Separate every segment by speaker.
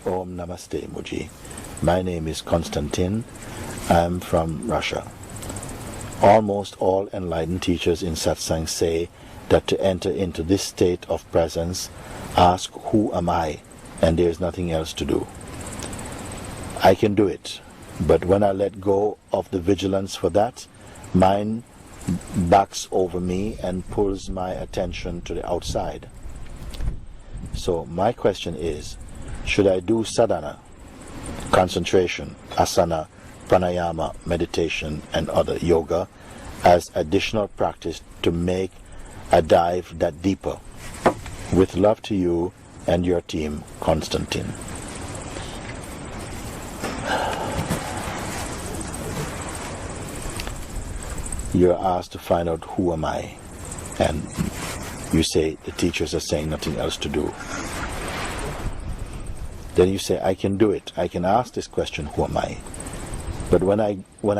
Speaker 1: Om Namaste Muji. My name is Konstantin. I'm from Russia. Almost all enlightened teachers in satsang say that to enter into this state of presence, ask who am I, and there is nothing else to do. I can do it, but when I let go of the vigilance for that, mind backs over me and pulls my attention to the outside. So my question is, should I do sadhana, concentration, asana, pranayama, meditation, and other yoga as additional practice to make a dive that deeper? With love to you and your team, Konstantin. You're asked to find out who am I, and you say the teachers are saying nothing else to do. Then you say, I can do it. I can ask this question, who am I? But when I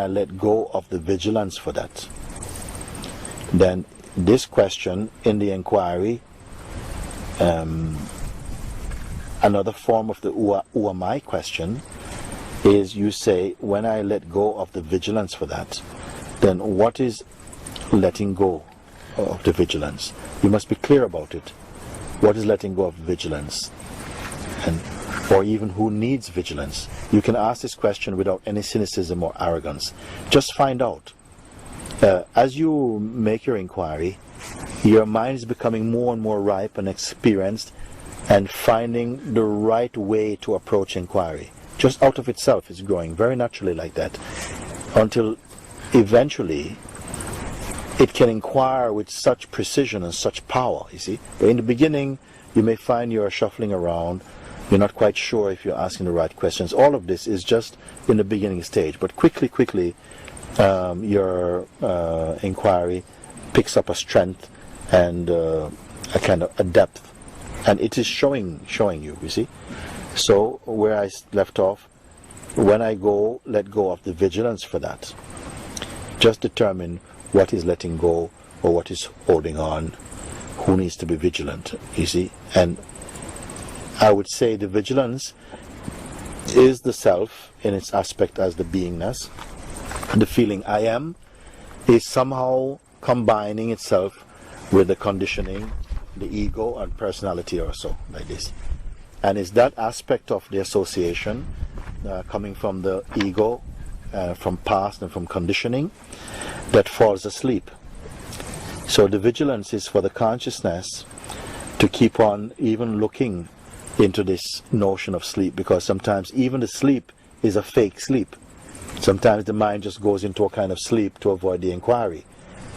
Speaker 1: let go of the vigilance for that, then this question in the inquiry, another form of the who am I question is, you say, when I let go of the vigilance for that, then what is letting go of the vigilance? You must be clear about it. What is letting go of vigilance? Or even who needs vigilance? You can ask this question without any cynicism or arrogance. Just find out. As you make your inquiry, your mind is becoming more and more ripe and experienced and finding the right way to approach inquiry. Just out of itself, it's growing very naturally like that, until eventually it can inquire with such precision and such power, you see. But in the beginning, you may find you're shuffling around, you're not quite sure if you're asking the right questions. All of this is just in the beginning stage, but quickly your inquiry picks up a strength and a kind of a depth, and it is showing you, you see. So where I left off, when I let go of the vigilance for that, just determine what is letting go or what is holding on, who needs to be vigilant, you see. And I would say the vigilance is the self in its aspect as the beingness. The feeling I am is somehow combining itself with the conditioning, the ego and personality or so, like this. And it's that aspect of the association coming from the ego, from past and from conditioning, that falls asleep. So the vigilance is for the consciousness to keep on even looking into this notion of sleep, because sometimes even the sleep is a fake sleep. Sometimes the mind just goes into a kind of sleep to avoid the inquiry,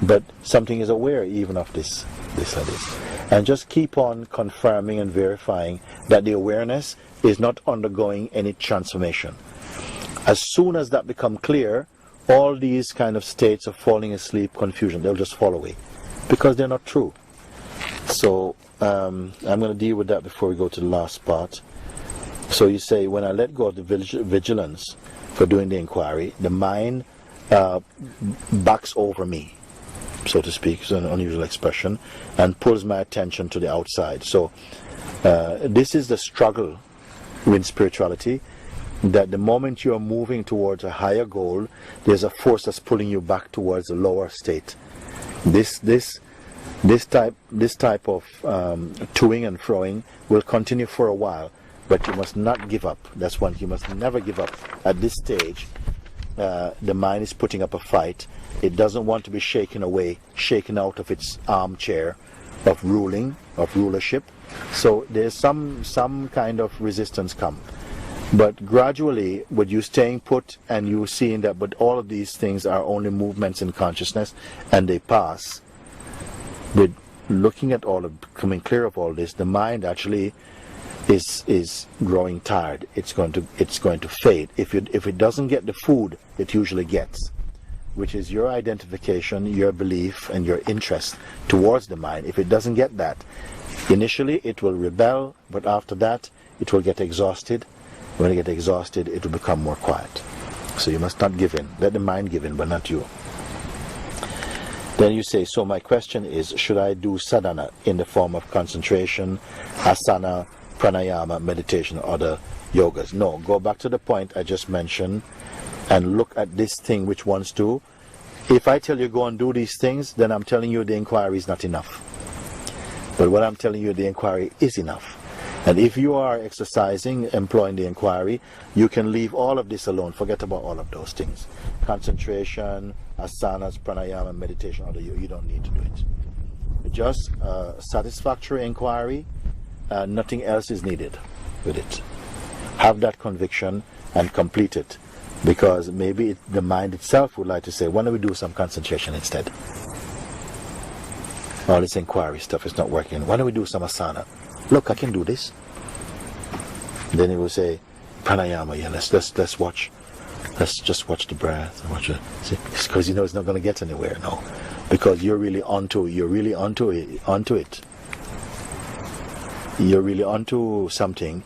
Speaker 1: but something is aware even of this and this. And just keep on confirming and verifying that the awareness is not undergoing any transformation. As soon as that becomes clear, all these kind of states of falling asleep, confusion, they'll just fall away, because they're not true. So I'm going to deal with that before we go to the last part. So you say, when I let go of the vigilance for doing the inquiry, the mind backs over me, so to speak, it's an unusual expression, and pulls my attention to the outside. So this is the struggle with spirituality, that the moment you are moving towards a higher goal, there's a force that's pulling you back towards a lower state. This type of toing and froing will continue for a while, but you must not give up. That's one, you must never give up. At this stage, the mind is putting up a fight. It doesn't want to be shaken away, shaken out of its armchair of rulership. So there's some kind of resistance come. But gradually, with you staying put and you seeing that, but all of these things are only movements in consciousness and they pass, with looking at all of, becoming clear of all this, the mind actually is growing tired. It's going to fade. If it doesn't get the food it usually gets, which is your identification, your belief, and your interest towards the mind, if it doesn't get that, initially it will rebel, but after that it will get exhausted. When it gets exhausted, it will become more quiet. So you must not give in. Let the mind give in, but not you. Then you say, so my question is, should I do sadhana in the form of concentration, asana, pranayama, meditation, or other yogas. No, go back to the point I just mentioned and look at this thing which wants to. If I tell you go and do these things, then I'm telling you the inquiry is not enough. But what I'm telling you, the inquiry is enough. And if you are exercising, employing the inquiry, you can leave all of this alone. Forget about all of those things. Concentration, asanas, pranayama, meditation, or you don't need to do it. Just satisfactory inquiry, nothing else is needed with it. Have that conviction and complete it. Because maybe the mind itself would like to say, why don't we do some concentration instead? All this inquiry stuff is not working. Why don't we do some asana? Look, I can do this. Then he will say, pranayama, yeah, let's watch. Let's just watch the breath and watch it. See, it's because you know it's not going to get anywhere, no. Because you're really onto it. You're really onto it. You're really onto something,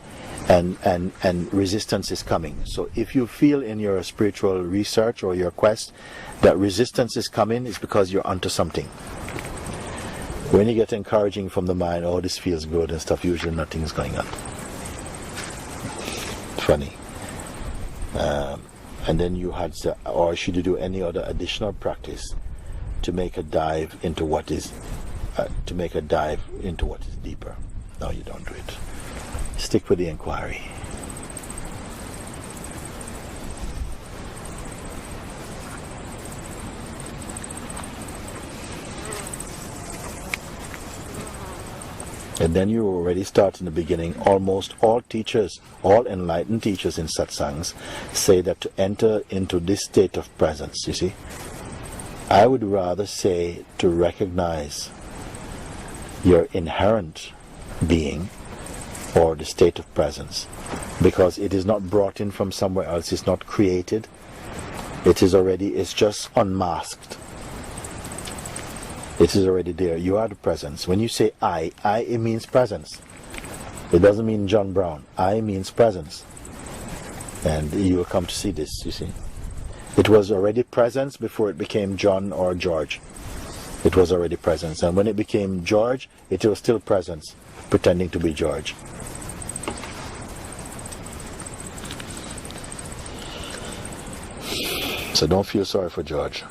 Speaker 1: and resistance is coming. So if you feel in your spiritual research or your quest that resistance is coming, it's because you're onto something. When you get encouraging from the mind, oh, this feels good and stuff, usually nothing's going on. Funny. And then you had, or should you do any other additional practice to make a dive into what is, deeper? No, you don't do it. Stick with the inquiry. And then you already start in the beginning. Almost all teachers, all enlightened teachers in satsangs say that to enter into this state of presence, you see. I would rather say to recognize your inherent being or the state of presence, because it is not brought in from somewhere else, it's not created. It's just unmasked. It is already there. You are the presence. When you say I, it means presence. It doesn't mean John Brown. I means presence. And you will come to see this, you see. It was already presence before it became John or George. It was already presence. And when it became George, it was still presence, pretending to be George. So don't feel sorry for George.